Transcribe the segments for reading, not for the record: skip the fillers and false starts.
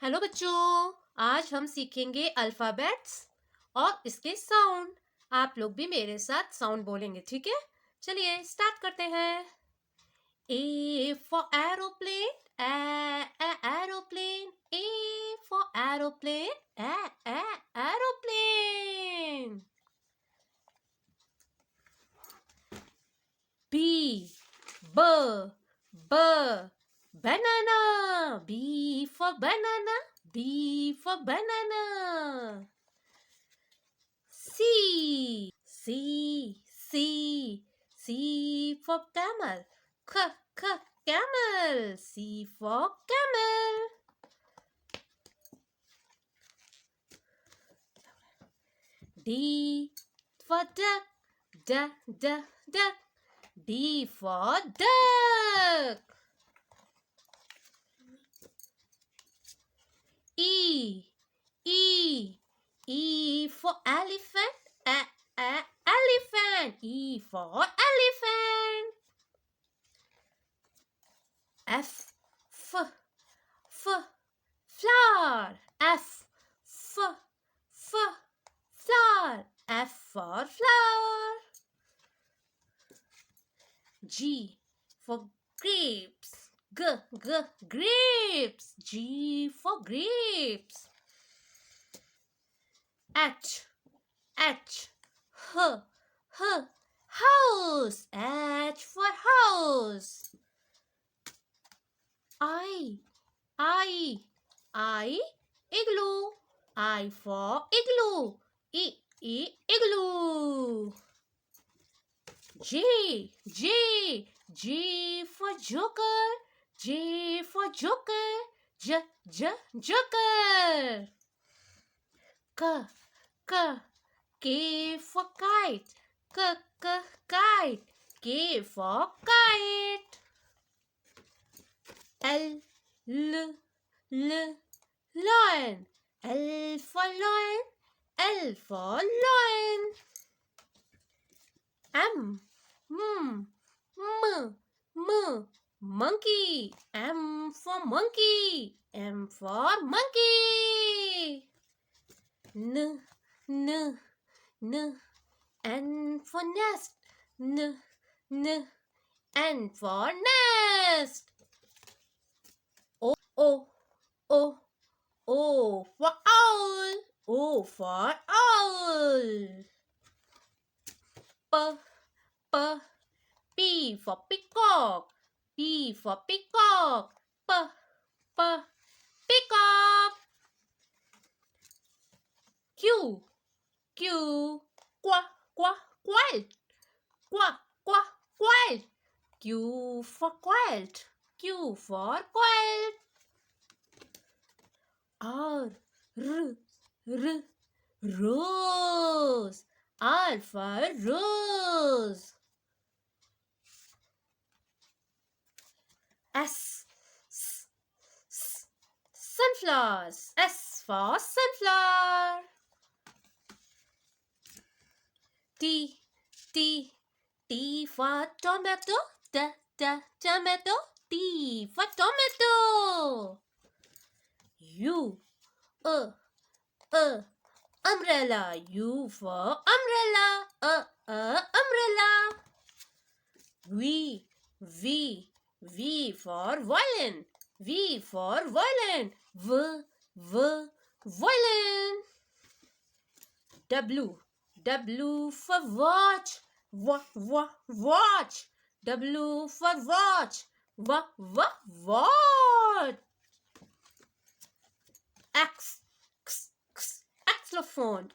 Hello बच्चों, आज हम सीखेंगे अल्फाबेट्स और इसके साउंड। आप लोग भी मेरे साथ साउंड बोलेंगे, ठीक है? चलिए स्टार्ट करते हैं। A for aeroplane, aeroplane. A for aeroplane, aeroplane. B, b, banana. B for banana, B for banana. C, C for camel. Camel. C for camel. D for duck. Duck. D for duck. E for elephant. Elephant. E for elephant. F flower. F flower. F for flower. G for grapes. Grapes. G for grapes. H house. H for house. I igloo. I for igloo. Igloo. J for joker. J for joker. Joker. K for kite. Kite. K for kite. L lion. L for lion. L for lion. M monkey. M for monkey. M for monkey. N for nest. N for nest. O for owl. O for owl. P for peacock. P for peacock. Peacock. Q quilt. Quilt. Q for quilt. Q for quilt. R rose. R for rose. S sunflowers. S for sunflower. T for tomato. Tomato. T for tomato. U umbrella. U for umbrella. Umbrella. V for violin. V for violin. Violin. W for watch. Watch. W for watch. Watch. X xylophone.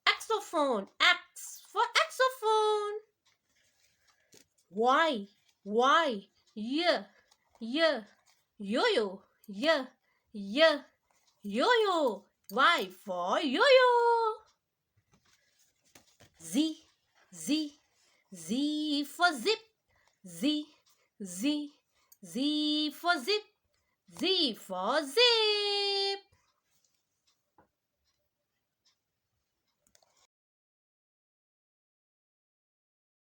Xylophone. X for xylophone. Y yo-yo. Yo-yo. Y for yo-yo. Z for zip. Z for zip. Z for zip.